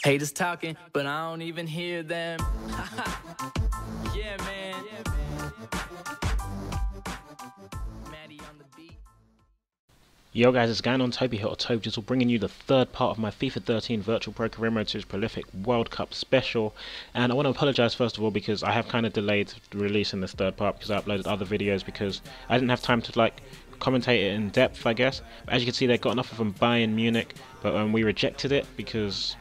Haters talking, but I don't even hear them. Yeah, man. Maddie on the beat. Yo guys, it's going on Toby here, or TBJZL, bringing you the third part of my FIFA 13 Virtual Pro Career Mode Series Prolific World Cup special. And I want to apologise first of all because I have kind of delayed releasing this third part because I uploaded other videos because I didn't have time to commentate it in depth, I guess. But as you can see, they got an offer from Bayern Munich, but we rejected it because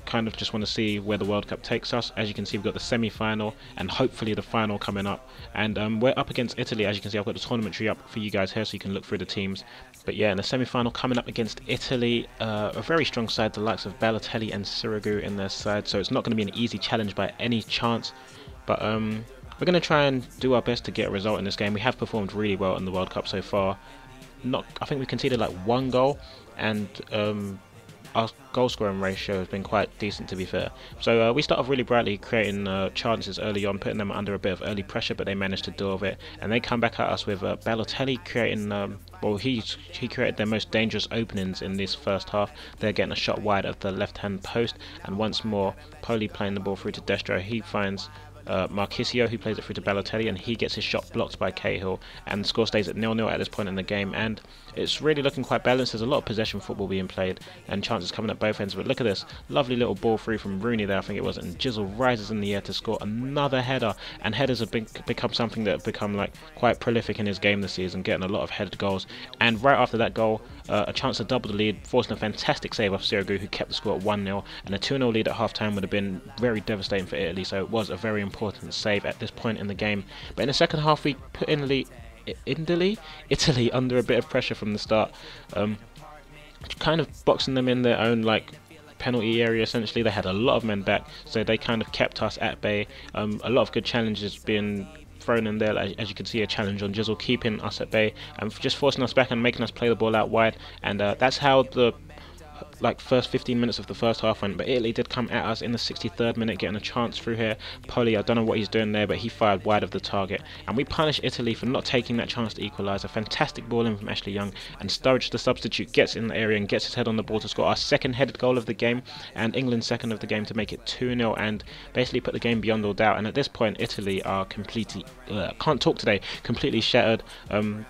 kind of just want to see where the World Cup takes us. As you can see, we've got the semi-final and hopefully the final coming up, and we're up against Italy. As you can see, I've got the tournament tree up for you guys here so you can look through the teams. But yeah, in the semi-final coming up against Italy, a very strong side, the likes of Balotelli and Sirigu in their side, so it's not going to be an easy challenge by any chance. But we're going to try and do our best to get a result in this game. We have performed really well in the World Cup so far. I think we conceded like one goal, and our goal scoring ratio has been quite decent, to be fair. So we start off really brightly, creating chances early on, putting them under a bit of early pressure, but they managed to deal with it. And they come back at us with Balotelli creating, he created their most dangerous openings in this first half. They're getting a shot wide of the left-hand post, and once more, Poli playing the ball through to Destro. He finds Marchisio, who plays it through to Balotelli, and he gets his shot blocked by Cahill, and the score stays at 0-0 at this point in the game. And it's really looking quite balanced. There's a lot of possession football being played and chances coming at both ends, but look at this lovely little ball through from Rooney there, I think it was, and JZL rises in the air to score another header. And headers have become something that have become quite prolific in his game this season, getting a lot of headed goals. And right after that goal, a chance to double the lead, forcing a fantastic save off Sirigu, who kept the score at 1-0, and a 2-0 lead at half time would have been very devastating for Italy, so it was a very important save at this point in the game. But in the second half, we put Italy under a bit of pressure from the start, kind of boxing them in their own penalty area. Essentially, they had a lot of men back, so they kind of kept us at bay. A lot of good challenges being thrown in there, as you can see, a challenge on JZL keeping us at bay and just forcing us back and making us play the ball out wide. And that's how the first 15 minutes of the first half went. But Italy did come at us in the 63rd minute, getting a chance through here. Poli, I don't know what he's doing there, but he fired wide of the target, and we punish Italy for not taking that chance to equalise. A fantastic ball in from Ashley Young, and Sturridge, the substitute, gets in the area and gets his head on the ball to score our second headed goal of the game, and England's second of the game, to make it 2-0 and basically put the game beyond all doubt. And at this point, Italy are completely completely shattered.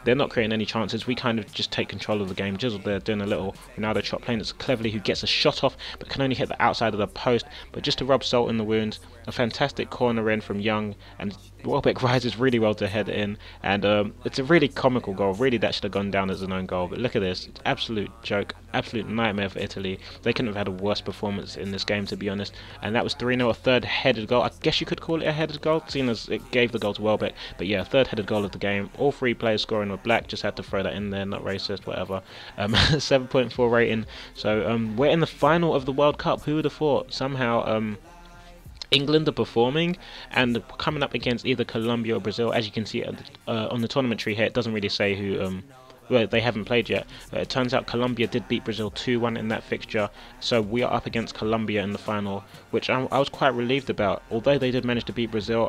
They're not creating any chances. We kind of just take control of the game. JZL there doing a little Ronaldo chop playing. It's Cleverly who gets a shot off but can only hit the outside of the post. But just to rub salt in the wounds, a fantastic corner in from Young, and Welbeck rises really well to head in, and it's a really comical goal. Really, that should have gone down as an own goal, but look at this, absolute joke, absolute nightmare for Italy. They couldn't have had a worse performance in this game, to be honest. And that was 3-0, a third headed goal. I guess you could call it a headed goal, seeing as it gave the goal to Welbeck. But yeah, third headed goal of the game. All three players scoring were black, just had to throw that in there, not racist, whatever. 7.4 rating. So we're in the final of the World Cup. Who would have thought? Somehow England are performing and coming up against either Colombia or Brazil. As you can see on the tournament tree here, it doesn't really say who well, they haven't played yet. It turns out Colombia did beat Brazil 2-1 in that fixture, so we are up against Colombia in the final, which I was quite relieved about. Although they did manage to beat Brazil,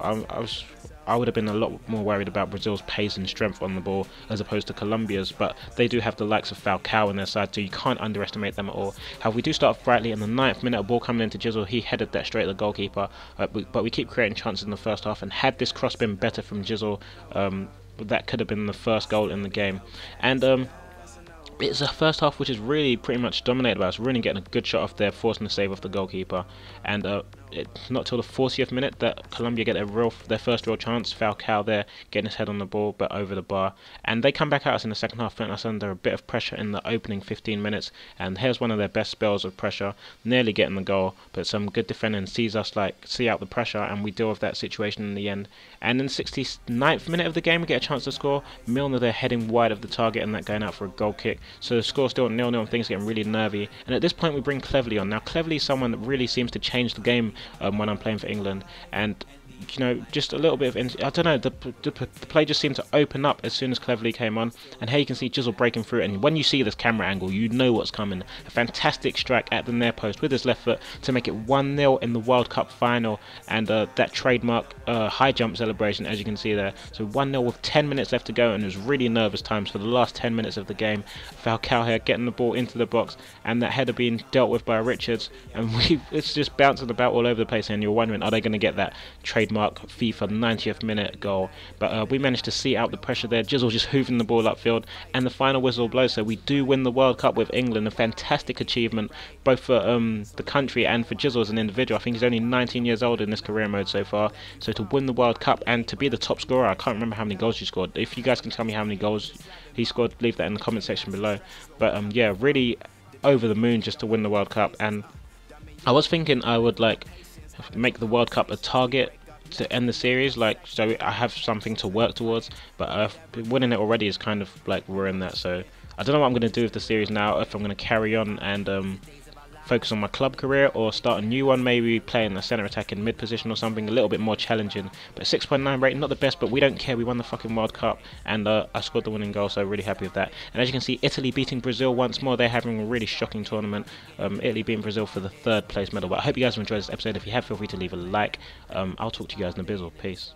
I would have been a lot more worried about Brazil's pace and strength on the ball as opposed to Colombia's, but they do have the likes of Falcao on their side, so you can't underestimate them at all. However, we do start off brightly in the 9th minute, a ball coming into JZL. He headed that straight at the goalkeeper, but we keep creating chances in the first half, and had this cross been better from JZL, that could have been the first goal in the game. And it's a first half which is really pretty much dominated by us. Rooney getting a good shot off there, forcing the save off the goalkeeper, and it's not till the 40th minute that Colombia get their first real chance. Falcao there getting his head on the ball but over the bar, and they come back at us in the second half, putting us under a bit of pressure in the opening 15 minutes. And here's one of their best spells of pressure, nearly getting the goal, but some good defending sees us see out the pressure, and we deal with that situation in the end. And in the 69th minute of the game, we get a chance to score. Milner there heading wide of the target, and that going out for a goal kick. So the score's still 0-0 and things getting really nervy. And at this point, we bring Cleverly on. Now Cleverly is someone that really seems to change the game when I'm playing for England, and you know, just a little bit of, I don't know, the play just seemed to open up as soon as Cleverley came on. And here you can see Jizzle breaking through, and when you see this camera angle, you know what's coming. A fantastic strike at the near post with his left foot to make it 1-0 in the World Cup final, and that trademark high jump celebration, as you can see there. So 1-0 with 10 minutes left to go, and it was really nervous times for the last 10 minutes of the game. Falcao here getting the ball into the box, and that header being dealt with by Richards, and it's just bouncing about all over the place, and you're wondering, are they going to get that trademark FIFA 90th minute goal? But we managed to see out the pressure there. Jizzle just hooving the ball upfield, and the final whistle blows. So we do win the World Cup with England. A fantastic achievement, both for the country and for Jizzle as an individual. I think he's only 19 years old in this career mode so far. So to win the World Cup and to be the top scorer, I can't remember how many goals he scored. If you guys can tell me how many goals he scored, leave that in the comment section below. But yeah, really over the moon just to win the World Cup. And I was thinking I would like make the World Cup a target to end the series, like, so I have something to work towards. But winning it already is kind of like ruined that. So I don't know what I'm going to do with the series now, if I'm going to carry on and focus on my club career, or start a new one, maybe playing a centre attack in mid position or something a little bit more challenging. But 6.9 rating, not the best, but we don't care. We won the fucking World Cup, and I scored the winning goal, so really happy with that. And as you can see, Italy beating Brazil once more. They're having a really shocking tournament. Italy beating Brazil for the 3rd place medal. But I hope you guys have enjoyed this episode. If you have, feel free to leave a like. I'll talk to you guys in a bizzle. Peace.